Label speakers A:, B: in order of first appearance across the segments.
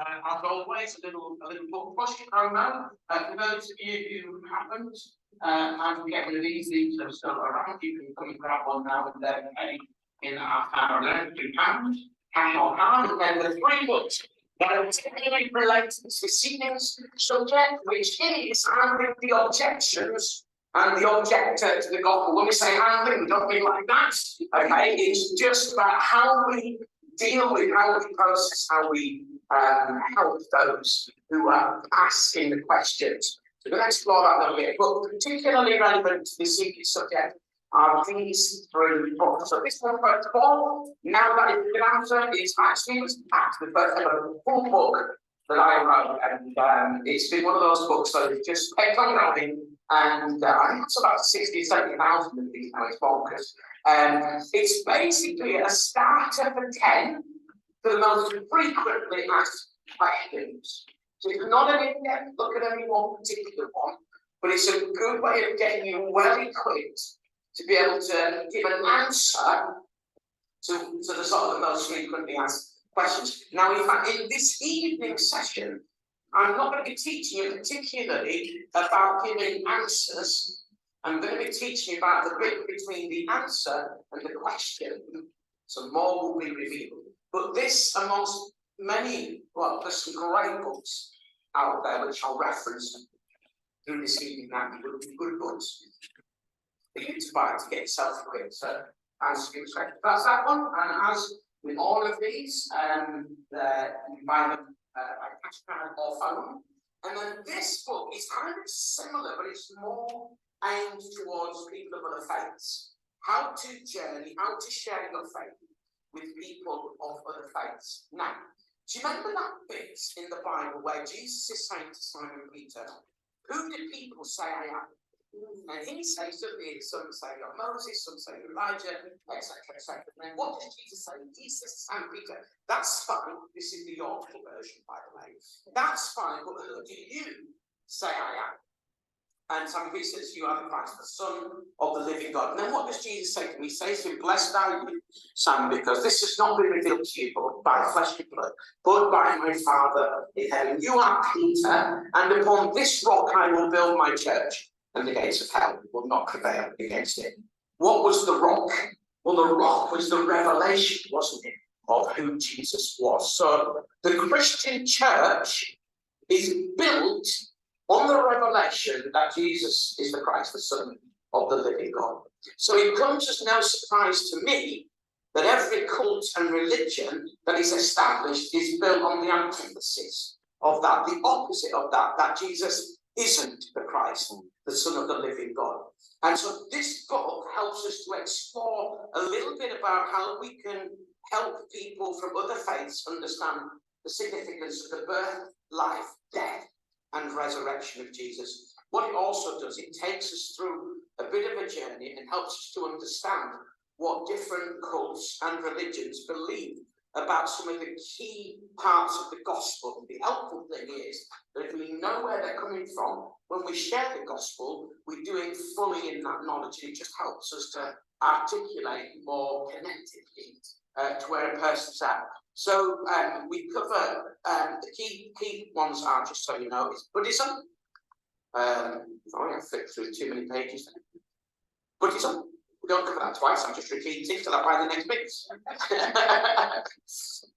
A: As always, a little book push program. For those of you who haven't, and we get rid of these are still around, you can come and grab one now and then, in half an hour, £2, cash on hand. And then the 3 books that are particularly related to this evening's subject, which is handling the objections and the objector to the gospel. When we say handling, we don't mean like that. Okay, it's just about how we deal with, how we process, how we help those who are asking the questions. So we'll explore that a little bit, but particularly relevant to this evening's subject are these 3 books. So this one, first of all, now that it's been answered, it's actually the first ever full book that I wrote, and it's been one of those books that has just kept on going, and I think it's about 60,000 to 70,000 of these now, it's bonkers. It's basically a starter for 10 for the most frequently asked questions. So it's not an in-depth look at any one particular one, but it's a good way of getting you well equipped to be able to give an answer to the sort of the most frequently asked questions. Now, in fact, in this evening session, I'm not going to be teaching you particularly about giving answers. I'm going to be teaching you about the bit between the answer and the question. So more will be revealed. But this, amongst many, well, there's some great books out there which I'll reference through this evening. That would be good books for you to buy to get yourself equipped. So, as you expect, that's that one. And as with all of these, you buy them by cash card or phone. And then this book is kind of similar, but it's more aimed towards people of other faiths. How to journey, how to share your faith with people of other faiths. Now, do you remember that bit in the Bible where Jesus is saying to Simon Peter, who do people say I am? And he says to me, some say you're Moses, some say Elijah, etc., etc. And then what does Jesus say? He says to Simon Peter, that's fine. This is the Yorkshire version, by the way. That's fine, but who do you say I am? And Simon Peter says, you are the Christ, the Son of the living God. And then what does Jesus say to him? He says to him, blessed are you, Simon, because this has not been revealed to you by flesh and blood, but by my Father in heaven. You are Peter, and upon this rock I will build my church, and the gates of hell will not prevail against it. What was the rock? Well, the rock was the revelation, wasn't it, of who Jesus was. So the Christian church is built on the revelation that Jesus is the Christ, the Son of the living God. So it comes as no surprise to me that every cult and religion that is established is built on the antithesis of that, the opposite of that, that Jesus isn't the Christ, the Son of the living God. And so this book helps us to explore a little bit about how we can help people from other faiths understand the significance of the birth, life, death, and resurrection of Jesus. What it also does, it takes us through a bit of a journey and helps us to understand what different cults and religions believe about some of the key parts of the gospel. The helpful thing is that if we know where they're coming from, when we share the gospel, we're doing fully in that knowledge, and it just helps us to articulate more connectedly to where a person's at. So we cover the key ones are, just so you know, is Buddhism. Sorry, I flipped through too many pages there. Buddhism. We don't cover that twice, I'm just repeating till I find the next bits.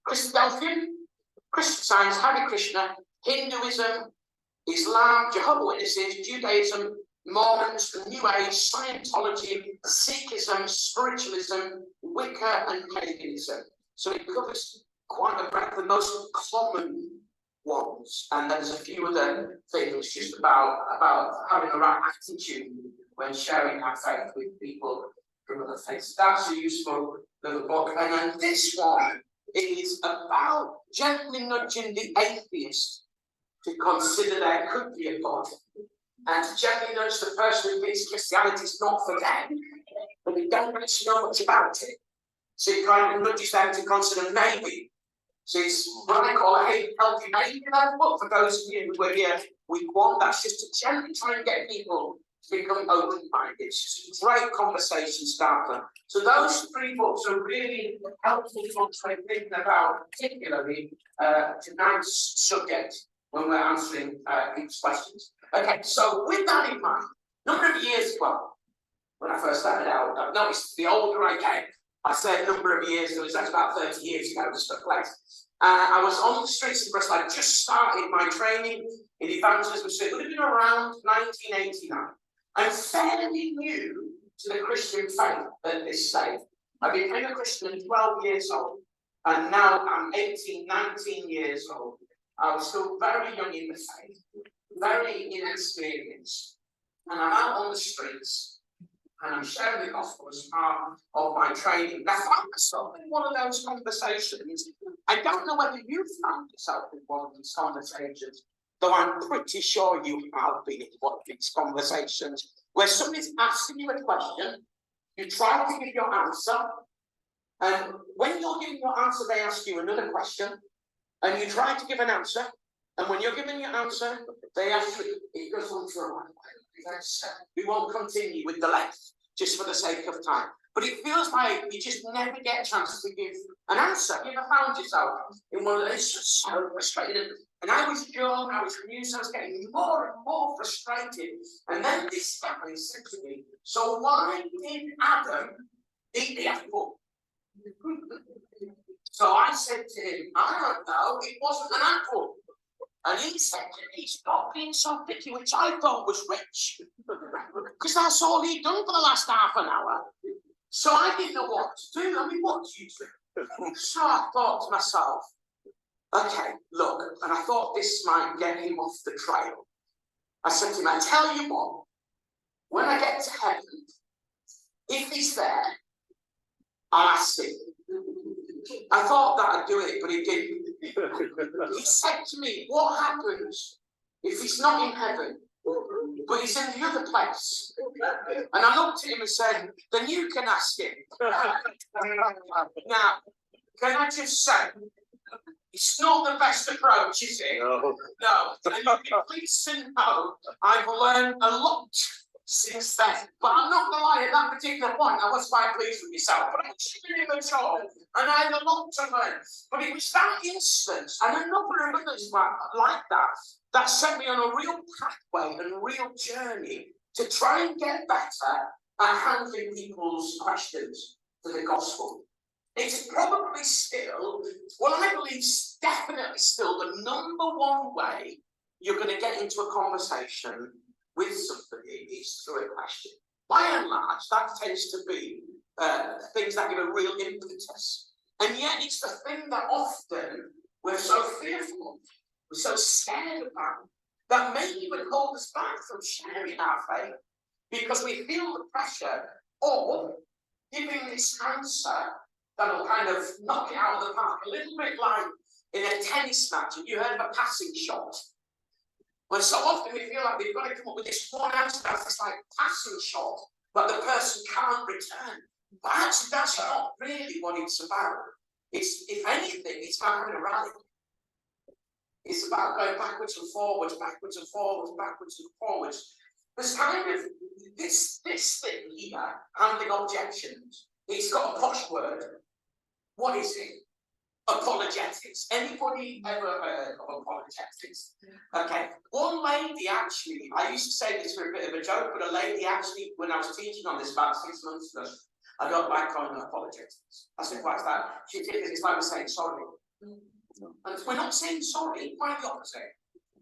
A: Christian Science, Hare Krishna, Hinduism, Islam, Jehovah's Witnesses, Judaism, Mormons, New Age, Scientology, Sikhism, Spiritualism, Wicca, and paganism. So it covers quite a breadth, the most common ones, and there's a few other things just about having the right attitude when sharing our faith with people from other faiths. That's a useful little book. And then this one is about gently nudging the atheist to consider there could be a God, and to gently nudge the person who thinks Christianity is not for them, but they don't really know much about it. So it kind of nudges them to consider maybe. So it's what I call a healthy maybe level book for those of you who were here week 1. That's just to gently try and get people to become open-minded. It's a great conversation starter. So those 3 books are really helpful books when thinking about particularly tonight's subject when we're answering these questions. Okay, so with that in mind, a number of years ago, when I first started out, I've noticed the older I get, I said a number of years, that's about 30 years ago, this took place. I was on the streets of Bristol. I just started my training in evangelism, so it would have been around 1989. I'm fairly new to the Christian faith at this stage. I became a Christian at 12 years old, and now I'm 18, 19 years old. I was still very young in the faith, very inexperienced, and I'm out on the streets, and I'm sharing the gospel as part of my training. I found myself in one of those conversations. I don't know whether you've found yourself in one of these conversations, though I'm pretty sure you have been in one of these conversations, where somebody's asking you a question, you try to give your answer, and when you're giving your answer, they ask you another question, and you try to give an answer, and when you're giving your answer, they ask you, it goes on for a while. We won't continue with the length, just for the sake of time. But it feels like you just never get a chance to give an answer. You ever found yourself in one of those? It's just so frustrating. And I was young, I was new, so I was getting more and more frustrated. And then this guy said to me, so why did Adam eat the apple? So I said to him, I don't know, it wasn't an apple. And he said, he's not being so picky, which I thought was rich. Because that's all he'd done for the last half an hour. So I didn't know what to do. I mean, what do you do? So I thought to myself, okay, look, and I thought this might get him off the trail. I said to him, I tell you what, when I get to heaven, if he's there, I'll ask him. I thought that I'd do it, but he didn't. He said to me, what happens if he's not in heaven, but he's in the other place? And I looked at him and said, then you can ask him. Now, can I just say, it's not the best approach, is it? No. And you'd be pleased to know I've learned a lot since then. But I'm not going to lie, at that particular point, I was quite pleased with myself. But I'm really mature, and I had a lot to learn. But it was that instance, and a number of others like that, that set me on a real pathway and a real journey to try and get better at handling people's questions to the gospel. It's probably still, well, I believe definitely still the number one way you're going to get into a conversation with somebody is through a question. By and large, that tends to be things that give a real impetus. And yet it's the thing that often we're so fearful of, we're so scared about, that may even hold us back from sharing our faith, because we feel the pressure of giving this answer that'll kind of knock it out of the park, a little bit like in a tennis match, and you heard of a passing shot. Well, so often we feel like we've got to come up with this one answer that's like passing shot, but the person can't return. But actually, that's not really what it's about. It's, if anything, it's about having a rally. It's about going backwards and forwards, backwards and forwards, backwards and forwards. There's kind of this thing here, handling objections. It's got a posh word. What is it? Apologetics. Anybody ever heard of apologetics? Okay. One lady actually, I used to say this for a bit of a joke, but a lady actually, when I was teaching on this about 6 months ago, I got back on apologetics. I said, why is that? She did it. It's like we're saying sorry. And we're not saying sorry, quite the opposite.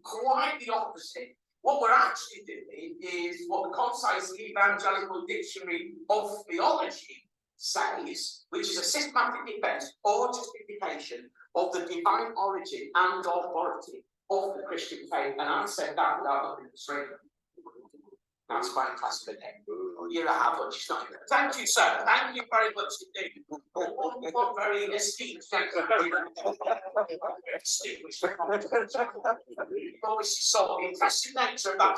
A: Quite the opposite. What we're actually doing is what the concise Evangelical Dictionary of Theology says, which is a systematic defense or justification of the divine origin and authority of the Christian faith. And I said that without looking at the screen. That's quite classic. You're a habit. Thank you, sir. Thank you very much indeed. One very esteemed distinguished. Obviously, saw the impressive nature of that.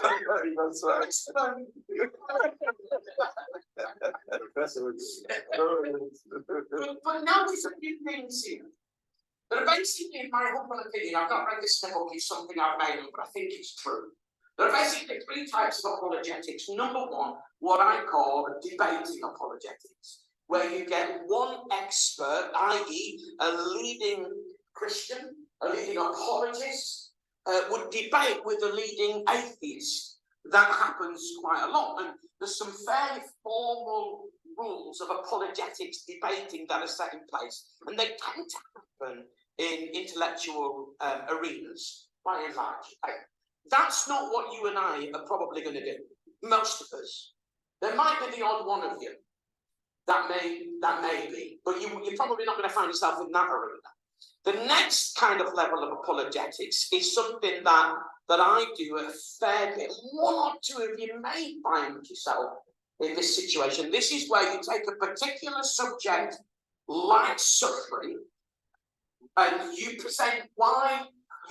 A: But notice a few things here. That are basically, in my humble opinion, I've not read this in a book, it's something I've made up, but I think it's true. There are basically three types of apologetics. Number one, what I call debating apologetics, where you get one expert, i.e. a leading Christian, a leading apologist, would debate with a leading atheist. That happens quite a lot, and there's some fairly formal rules of apologetics debating that are set in place, and they tend to happen in intellectual arenas, by and large. That's not what you and I are probably going to do. Most of us. There might be the odd one of you. That may be, but you're probably not going to find yourself in that arena. The next kind of level of apologetics is something that I do a fair bit. One or two of you may find yourself in this situation. This is where you take a particular subject like suffering and you present why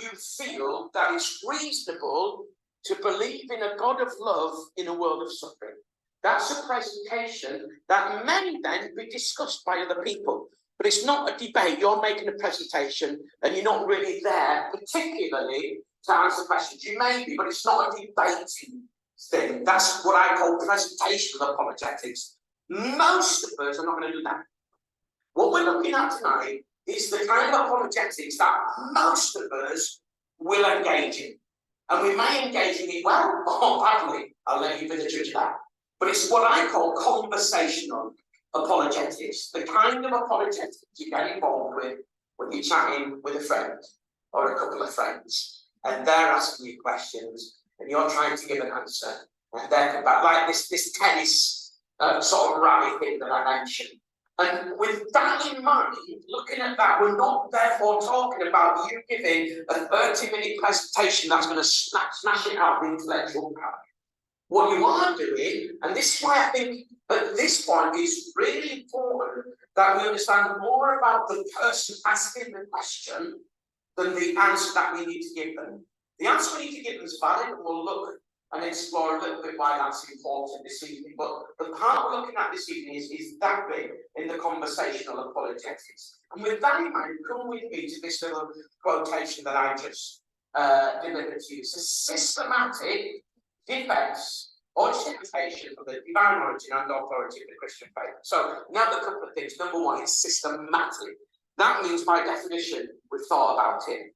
A: you feel that it's reasonable to believe in a God of love in a world of suffering. That's a presentation that may then be discussed by other people. But it's not a debate. You're making a presentation and you're not really there, particularly to answer questions. You may be, but it's not a debating thing. That's what I call presentational apologetics. Most of us are not going to do that. What we're looking at tonight is the kind of apologetics that most of us will engage in. And we may engage in it well or badly. I'll let you be the judge of that. But it's what I call conversational apologetics, the kind of apologetics you get involved with when you're chatting with a friend or a couple of friends, and they're asking you questions, and you're trying to give an answer, and they're coming back like this tennis sort of rally thing that I mentioned. And with that in mind, looking at that, we're not therefore talking about you giving a 30-minute presentation that's going to smash it out of the intellectual power. What you are doing, and this is why I think at this point it's really important that we understand more about the person asking the question than the answer that we need to give them. The answer we need to give them is valid, and we'll look and explore a little bit why that's important this evening. But the part we're looking at this evening is that bit in the conversational apologetics. And with that in mind, come with me to this little quotation that I just delivered to you. It's a systematic defense or justification of the divine origin and authority of the Christian faith. So, now a couple of things. Number one, it's systematic. That means, by definition, we've thought about it.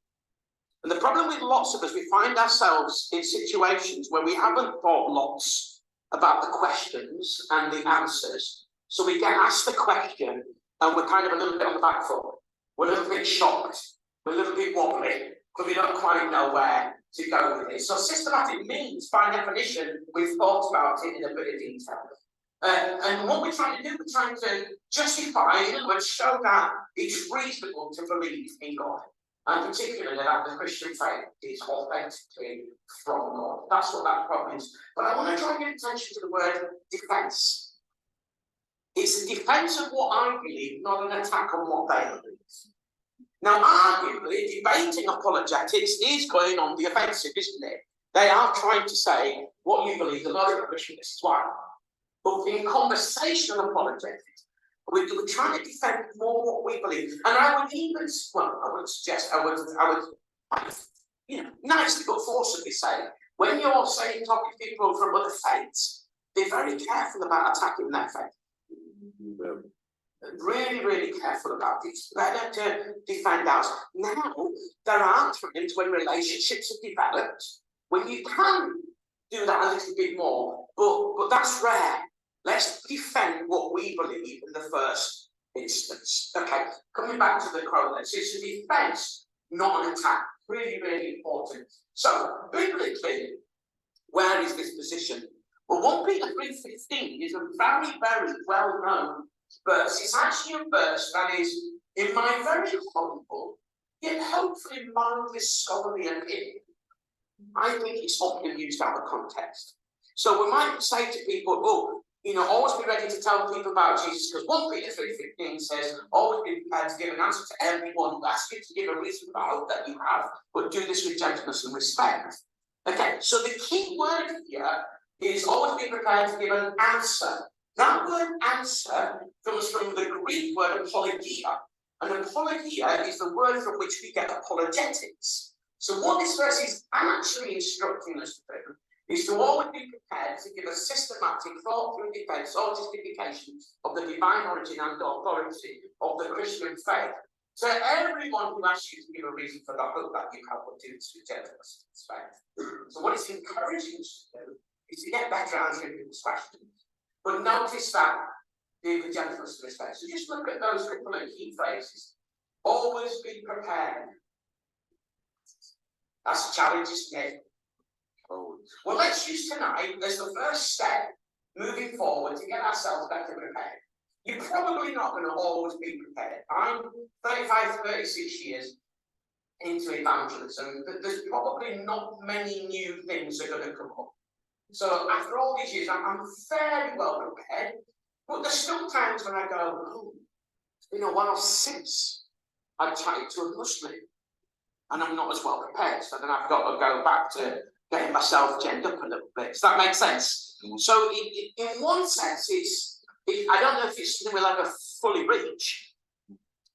A: And the problem with lots of us, we find ourselves in situations where we haven't thought lots about the questions and the answers. So we get asked the question and we're kind of a little bit on the back foot. We're a little bit shocked. We're a little bit wobbly because we don't quite know where to go with it. So systematic means, by definition, we've thought about it in a bit of detail. And what we're trying to do, we're trying to justify, in other words, show that it's reasonable to believe in God. And particularly that the Christian faith is authentically from God. That's what that problem is. But I want to try and get attention to the word defense. It's a defense of what I believe, not an attack on what they believe. Now, arguably, debating apologetics is going on the offensive, isn't it? They are trying to say what you believe, the Lord of Christian, this is why. But in conversational apologetics, we're trying to defend more what we believe. And I would even, well, I would suggest, I would, nicely but forcibly say, when you're saying, talking to people from other faiths, be very careful about attacking their faith. Really, really careful about it. It's better to defend ours. Now, there are times when relationships are developed, when you can do that a little bit more, but that's rare. Let's defend what we believe in the first instance. Okay, coming back to the quote, it's a defense, not an attack. Really, really important. So, biblically, where is this position? Well, 1 Peter 3:15 is a very, very well-known verse. It's actually a verse that is, in my very humble, yet hopefully mildly scholarly opinion, I think it's often used out of context. So we might say to people, always be ready to tell people about Jesus, because 1 Peter 3:15 says, always be prepared to give an answer to everyone who asks you to give a reason for hope that you have, but do this with gentleness and respect. Okay, so the key word here is always be prepared to give an answer. That word answer comes from the Greek word apologia. And apologia is the word from which we get apologetics. So what this verse is actually instructing us to do is to always be prepared to give a systematic, thoughtful defense or justification of the divine origin and authority of the Christian faith. So everyone who asks you to give a reason for the hope that you have will do it with gentleness and respect. So what it's encouraging us to do is to get better at answering people's questions. But notice that with gentleness and respect. So just look at those couple of key phrases. Always be prepared. That's a challenge, isn't it? Well, let's use tonight as the first step moving forward to get ourselves better prepared. You're probably not going to always be prepared. I'm 35, 36 years into evangelism. There's probably not many new things that are going to come up. So after all these years, I'm fairly well prepared. But there's still times when I go, oh, it's been a while since I've chatted to a Muslim. And I'm not as well prepared. So then I've got to go back to getting myself genned up a little bit. Does that make sense? So in one sense, I don't know if it's something we'll ever fully reach,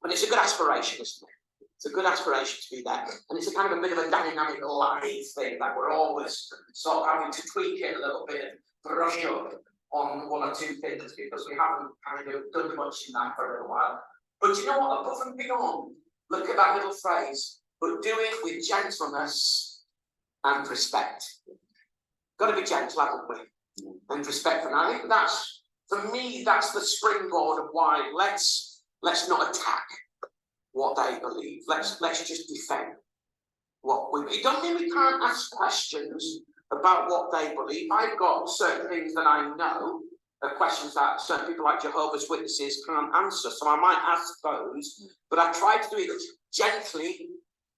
A: but it's a good aspiration, isn't it? It's a good aspiration to be there. And it's a kind of a bit of a dynamic live thing that we're always sort of having to tweak it a little bit, brush up on one or two things because we haven't kind of done much in that for a little while. But you know what? Above and beyond, look at that little phrase, but do it with gentleness and respect. Got to be gentle, haven't we? And respectful. And I think that's, for me, that's the springboard of why let's not attack what they believe. Let's just defend what we believe. It doesn't mean we can't ask questions about what they believe. I've got certain things that I know, questions that certain people like Jehovah's Witnesses can't answer. So I might ask those, but I try to do it gently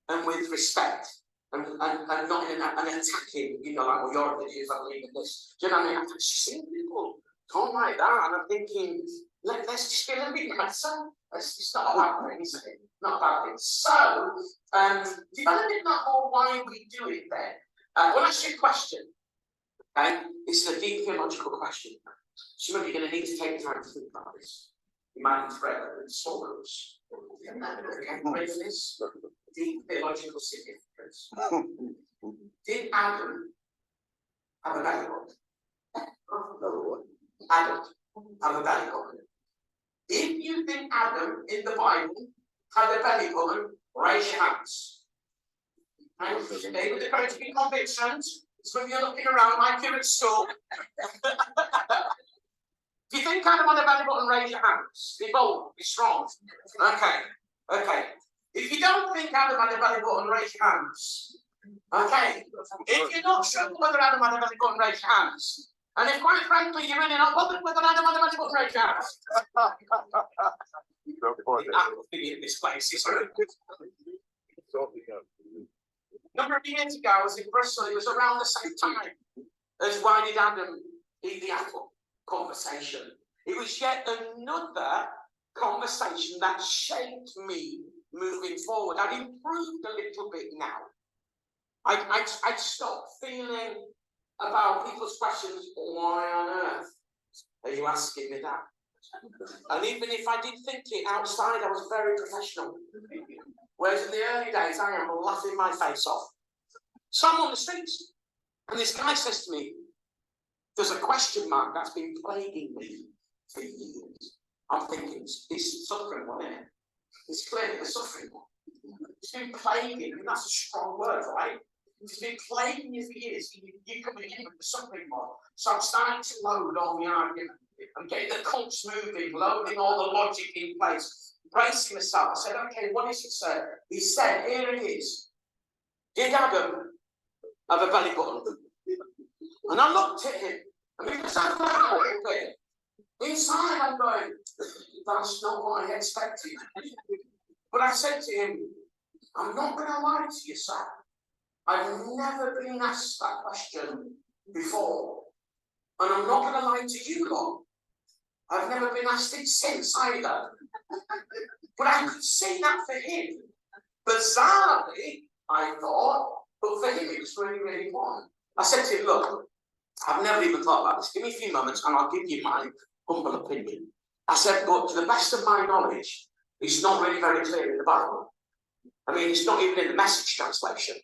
A: and with respect. And not in an attacking, like, well, you're a Jew, I believe in this. Do you know what I mean? I've seen people talk like that, and I'm thinking, let's just be a little bit nicer. It's not a bad thing, is it? Not a bad thing. So, developing that more why we do it then. Well, I'll ask you a question. Okay? This is a deep theological question. Some of you are going to need to take time to think about this. You might need to break it in small groups. Okay, ready for this? Deep theological significance. Did Adam have a belly button? Adam have a belly button. If you think Adam in the Bible had a belly button, raise your hands. Today with the courage to be convictions, some of you are looking around like you're at school. If you think Adam had a belly button, raise your hands. Be bold, be strong. Okay. If you don't think Adam had a belly button, raise your hands. Okay. If you're not sure whether Adam had a belly button, raise your hands. And if, quite frankly, you're really not bothered whether Adam had a belly button, raise your hands. In this place, a number of years ago, I was in Bristol. It was around the same time as why did Adam eat the apple conversation. It was yet another conversation that shaped me moving forward. I'd improved a little bit now. I'd stopped feeling about people's questions, why on earth are you asking me that? And even if I did think it outside, I was very professional. Whereas in the early days, I am laughing my face off. So I'm on the streets, and this guy says to me, there's a question mark that's been plaguing me for years. I'm thinking, it's suffering one, isn't it? It's clearly the suffering one. It's been plaguing, I mean, that's a strong word, right? It's been plaguing you for years. You're coming in with the suffering one. So I'm starting to load all the argument. I'm getting the cults moving, loading all the logic in place, bracing myself. I said, okay, what is it, sir? He said, here it is. Did Adam have a belly button? And I looked at him, and because I'm going, inside I'm going, that's not what I expected. But I said to him, I'm not going to lie to you, sir. I've never been asked that question before. And I'm not going to lie to you lot. I've never been asked it since either. But I could see that for him. Bizarrely, I thought, but for him it was really, really important. I said to him, look, I've never even thought about this. Give me a few moments and I'll give you my humble opinion. I said, but to the best of my knowledge, it's not really very clear in the Bible. I mean, it's not even in the Message translation.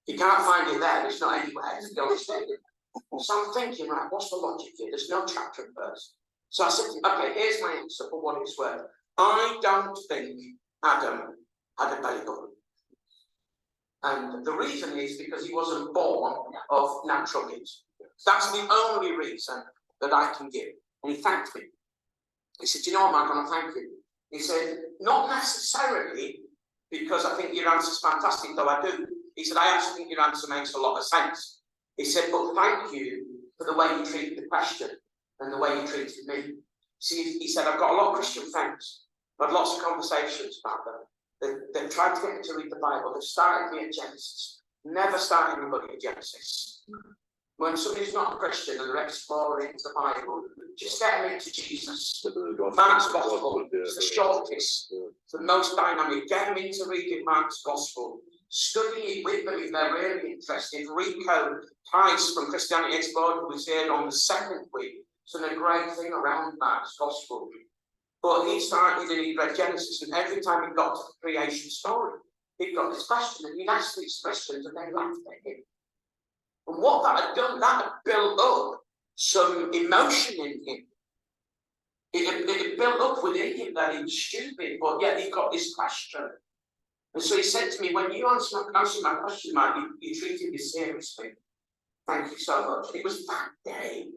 B: You can't find it there, it's not anywhere, to be honest with you. So I'm thinking, right, what's the logic here? There's no chapter and verse. So I said, okay, here's my answer for what it's worth. I don't think Adam had a belly button. And the reason is because he wasn't born of natural means. That's the only reason that I can give. And he thanked me. He said, do you know what, Mark, I thank you. He said, not necessarily because I think your answer's fantastic, though I do. He said, I actually think your answer makes a lot of sense. He said, but thank you for the way you treated the question and the way you treated me. See, he said, I've got a lot of Christian friends. I've had lots of conversations about them. They've tried to get me to read the Bible. They've started me at Genesis. Never started anybody at Genesis. When somebody's not a Christian and they're exploring the Bible, just get them into Jesus. Mark's Gospel, it's the shortest, the most dynamic. Get them into reading Mark's Gospel. Study it with them if they're really interested. Rico Price from Christianity Explored, who was here on the second week, has done a great thing around Mark's Gospel. But he started and he read Genesis, and every time he got to the creation story, he got this question, and he'd ask these questions, and they laughed at him. And what that had done, that had built up some emotion in him. It had built up within him that he was stupid, but yet he got this question. And so he said to me, when you answer my question, Mike, you treated me seriously. Thank you so much. It was that day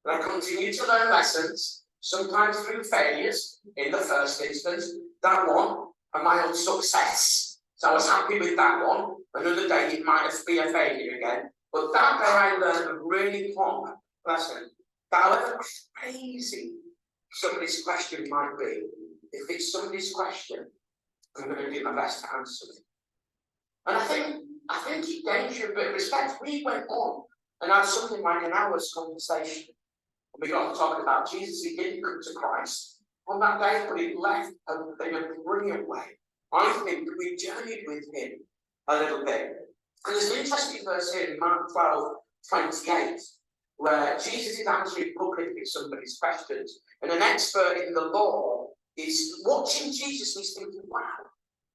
B: that I continued to learn lessons, sometimes through failures in the first instance, that one, and my own success. So I was happy with that one. Another day it might be a failure again. But that day I learned a really important lesson. That however crazy somebody's question might be, if it's somebody's question, I'm going to do my best to answer it. And I think he gave you a bit of respect. We went on and had something like an hour's conversation. And we got to talking about Jesus. He didn't come to Christ on that day, but he left in a brilliant way. I think we journeyed with him a little bit. And there's an interesting verse here in Mark 12:28, where Jesus is answering publicly somebody's questions. And an expert in the law is watching Jesus and he's thinking, wow,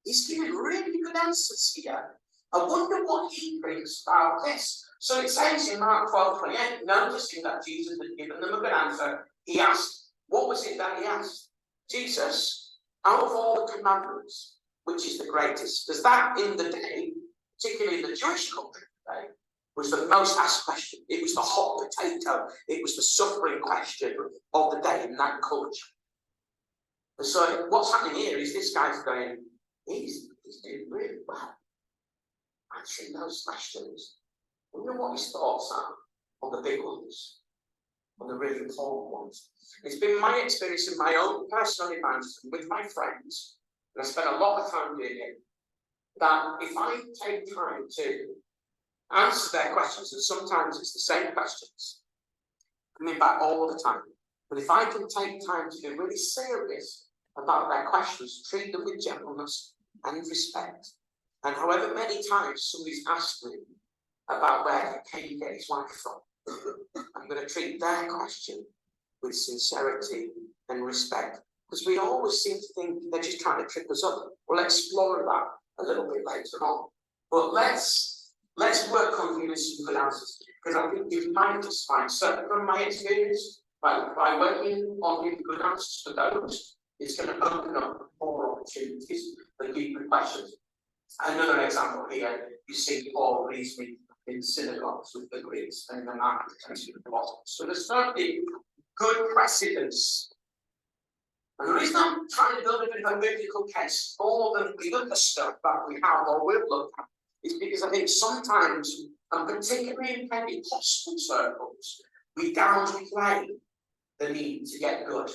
B: he's giving really good answers here. I wonder what he thinks about this. So it says in Mark 12:28, noticing that Jesus had given them a good answer, he asked, what was it that he asked? Jesus, out of all the commandments, which is the greatest? Because that in the day, particularly in the Jewish culture today, was the most asked question. It was the hot potato. It was the suffering question of the day in that culture. And so what's happening here is this guy's going, he's doing really well answering those questions. I wonder what his thoughts are on the big ones, on the really important ones. It's been my experience in my own personal evangelism with my friends, and I spent a lot of time doing it, that if I take time to answer their questions, and sometimes it's the same questions, coming back all the time, but if I can take time to be really serious about their questions, treat them with gentleness and respect, and however many times somebody's asked me about where can you get his wife from, I'm going to treat their question with sincerity and respect, because we always seem to think they're just trying to trip us up. We'll explore that a little bit later on, but let's work on giving some good answers, because I think you might just find, certainly from my experience, by working on giving good answers for those, it's going to open up more opportunities for deeper questions. Another example here, you see Paul reasoning in synagogues with the Greeks and the marketplace with the Muslims. So there's certainly good precedence. And the reason I'm trying to build a bit of a biblical case for the other stuff that we have or will look at is because I think sometimes, and particularly in Pentecostal circles, we downplay the need to get good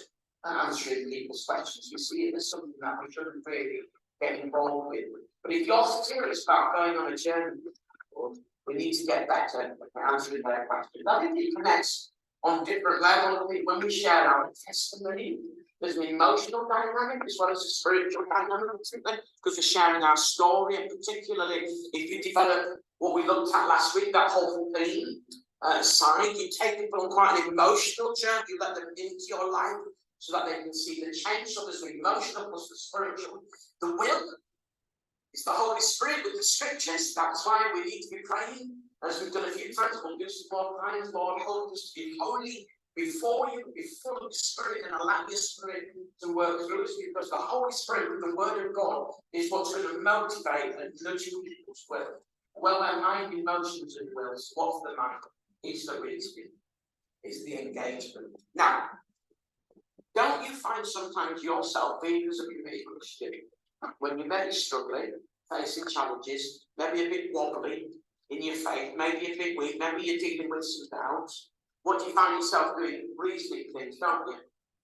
B: at answering people's questions. We see it as something that we shouldn't really get involved with. But if you're serious about going on a journey with people, we need to get better at answering their questions. I think it connects on different levels. When we share our testimony, there's an emotional dynamic as well as a spiritual dynamic, because we're sharing our story, and particularly if you develop what we looked at last week, that whole theme side, you take people on quite an emotional journey, you let them into your life so that they can see the change. So there's the emotional plus the spiritual. The will is the Holy Spirit with the scriptures. That's why we need to be praying, as we've done a few times. We'll do some more times. Lord, help us to be holy before you, be full of the Spirit, and allow your Spirit to work through us, because the Holy Spirit, with the Word of God, is what's going to motivate and nudge people's will. Well, their mind, emotions, and wills. What's the mind? It's the reason. It's the engagement. Now, don't you find sometimes yourself, being as a committed Christian, when you're maybe struggling, facing challenges, maybe a bit wobbly in your faith, maybe a bit weak, maybe you're dealing with some doubts, what do you find yourself doing? Reasoning things, don't you?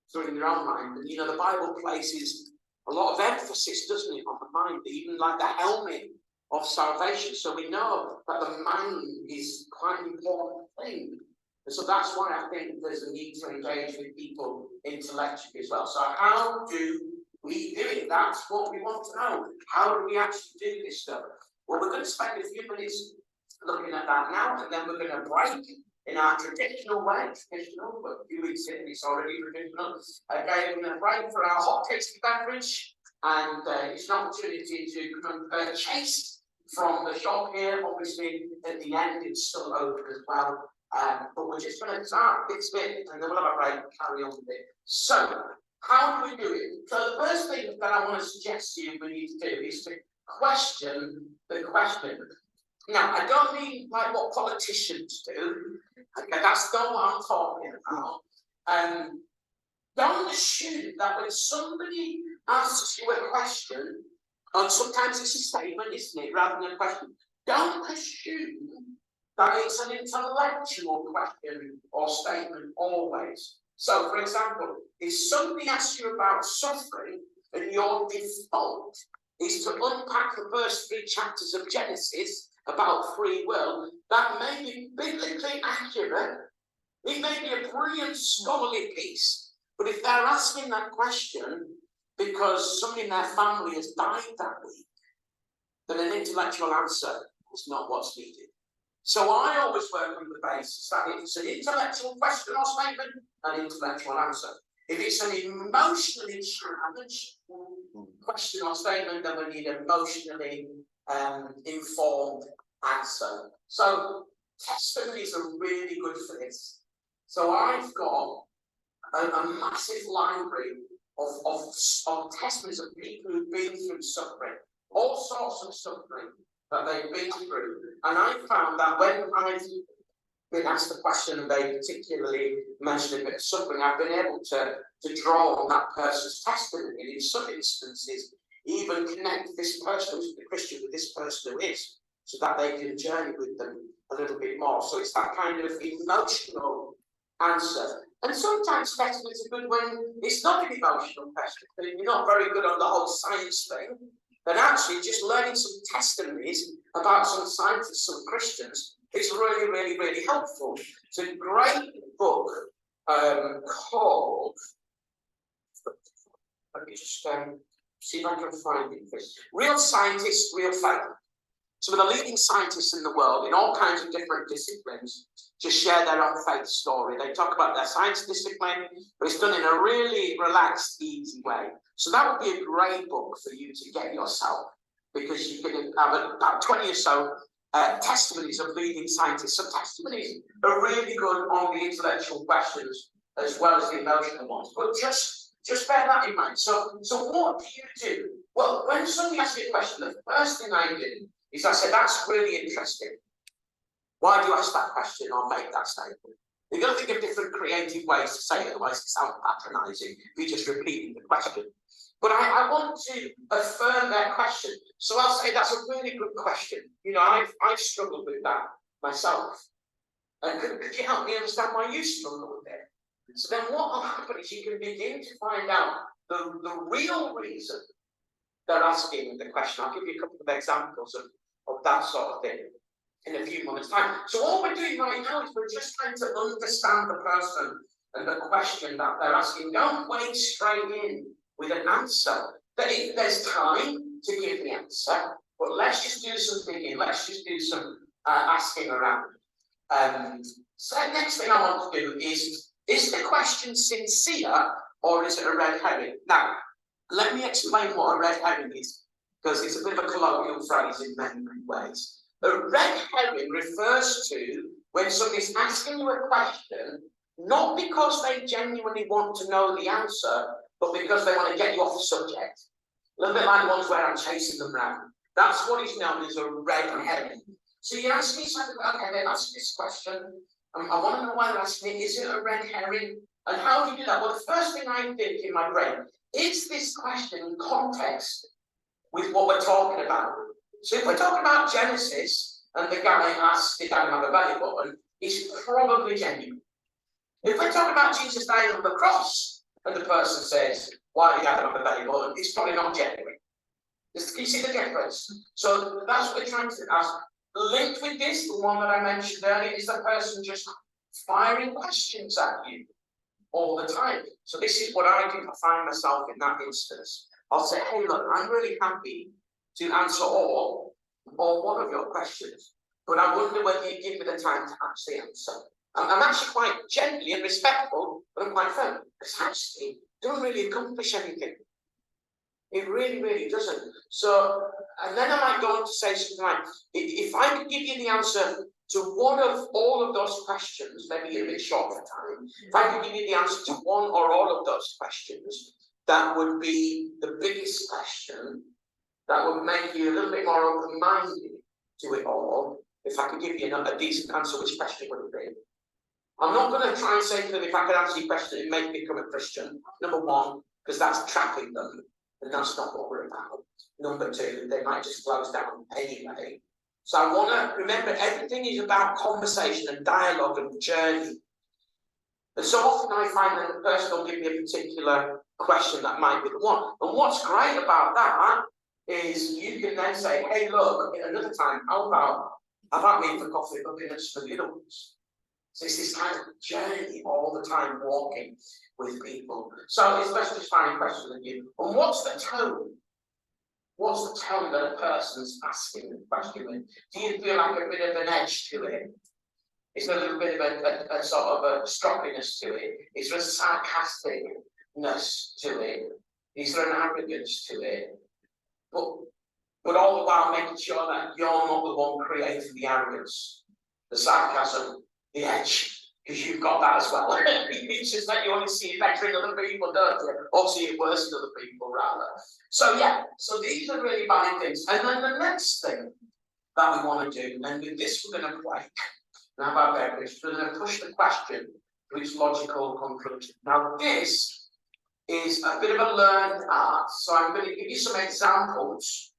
B: So in your own mind. And the Bible places a lot of emphasis, doesn't it, on the mind, even like the helmet of salvation. So we know that the mind is quite an important thing. And so that's why I think there's a need to engage with people intellectually as well. So how do we do it? That's what we want to know. How do we actually do this stuff? Well, we're going to spend a few minutes looking at that now, and then we're going to break in our traditional way. Traditional, but a few weeks in, it's already traditional. Again, we're going to break for our hot tasty beverage, and it's an opportunity to come and chase from the shop here. Obviously, at the end, it's still open as well. But we're just going to start this bit, and then we'll have a break and carry on with it. So, how do we do it? So the first thing that I want to suggest to you we need to do is to question the question. Now, I don't mean like what politicians do. Okay, that's not what I'm talking about. Don't assume that when somebody asks you a question, and sometimes it's a statement, isn't it, rather than a question, don't assume that it's an intellectual question or statement always. So, for example, if somebody asks you about suffering, and your default is to unpack the first 3 chapters of Genesis about free will, that may be biblically accurate. It may be a brilliant scholarly piece, but if they're asking that question because somebody in their family has died that week, then an intellectual answer is not what's needed. So I always work on the basis that if it's an intellectual question or statement, an intellectual answer. If it's an emotionally challenged question or statement, then we need an emotionally informed answer. So testimonies are really good for this. So I've got a massive library of testimonies of people who've been through suffering, all sorts of suffering that they've been through. And I found that when I've been asked the question and they particularly mentioned a bit of suffering, I've been able to draw on that person's testimony, and in some instances even connect this person who's a Christian with this person who is, so that they can journey with them a little bit more. So it's that kind of emotional answer. And sometimes testimonies are good when it's not an emotional question, but you're not very good on the whole science thing. But actually, just learning some testimonies about some scientists, some Christians, is really, really, really helpful. It's a great book called, let me just see if I can find it. Real Scientists, Real Faith. Some of the leading scientists in the world in all kinds of different disciplines just share their own faith story. They talk about their science discipline, but it's done in a really relaxed, easy way. So that would be a great book for you to get yourself, because you can have about 20 or so testimonies of leading scientists. So testimonies are really good on the intellectual questions as well as the emotional ones. But just bear that in mind. So what do you do? Well, when somebody asks me a question, the first thing I do is I say, that's really interesting. Why do you ask that question or make that statement? You've got to think of different creative ways to say it, otherwise it sounds patronising if you're just repeating the question. But I want to affirm that question. So I'll say that's a really good question. I've struggled with that myself. And could you help me understand why you struggle with it? So then what will happen is you can begin to find out the real reason they're asking the question. I'll give you a couple of examples of that sort of thing in a few moments' time. So all we're doing right now is we're just trying to understand the person and the question that they're asking. Don't wade straight in with an answer. There's time to give the answer, but let's just do some thinking. Let's just do some asking around. So the next thing I want to do is the question sincere or is it a red herring? Now, let me explain what a red herring is. because it's a bit of a colloquial phrase in many, many ways. A red herring refers to when somebody's asking you a question, not because they genuinely want to know the answer, but because they want to get you off the subject. A little bit like the ones where I'm chasing them round. That's what is known as a red herring. So you ask me something, okay, they've asked this question. I want to know why they're asking it. Is it a red herring? And how do you do that? Well, the first thing I think in my brain, is this question in context with what we're talking about? So if we're talking about Genesis, and the guy asks, did Adam have a belly button, it's probably genuine. If we're talking about Jesus dying on the cross, and the person says, why did Adam have a belly button, it's probably not genuine. Can you see the difference? So that's what we're trying to ask. Linked with this, the one that I mentioned earlier, is the person just firing questions at you all the time. So this is what I do. I find myself in that instance. I'll say, hey, look, I'm really happy to answer all or one of your questions, but I wonder whether you give me the time to actually answer. I'm actually quite gently and respectful, but I'm quite firm, because actually it doesn't really accomplish anything. It really, really doesn't. So, and then I might go on to say something like, if I could give you the answer to one of all of those questions, maybe a bit short for time, if I could give you the answer to one or all of those questions, that would be the biggest question, that would make you a little bit more open-minded to it all. If I could give you a decent answer, which question would it be? I'm not going to try and say to them, if I could answer your question, it may become a Christian. Number one, because that's trapping them, and that's not what we're about. Number two, they might just close down anyway. So I want to remember, everything is about conversation and dialogue and journey. And so often I find that the person will give me a particular question that might be the one. And what's great about that is you can then say, hey, look, another time, how about me for coffee, looking at some of the other ones? So it's this kind of journey all the time, walking with people. So it's best to just find a question with you. And what's the tone? What's the tone that a person's asking the question with? Do you feel like a bit of an edge to it? Is there a little bit of a sort of a stroppiness to it? Is there a sarcasticness to it? Is there an arrogance to it? But all the while making sure that you're not the one creating the arrogance, the sarcasm, the edge, because you've got that as well. It's just that you only see it better in other people, don't you? Or see it worse in other people, rather. So yeah, so these are really bad things. And then the next thing that we want to do, and with this we're going to break. Now about beverage, we're going to push the question to its logical conclusion. Now this is a bit of a learned art, so I'm going to give you some examples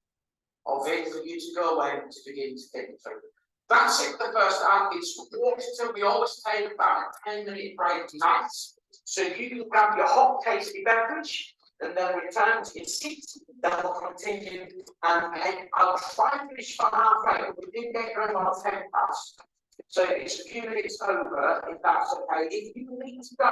B: of it for you to go away and to begin to think through. That's it for the first half. It's quarter till. We always take about a 10-minute break max. So you can grab your hot, tasty beverage and then return to your seat. Then we'll continue. And I'll try and finish for halfway. We did get around about 10 past. So it's a few minutes over, if that's okay. If you need to go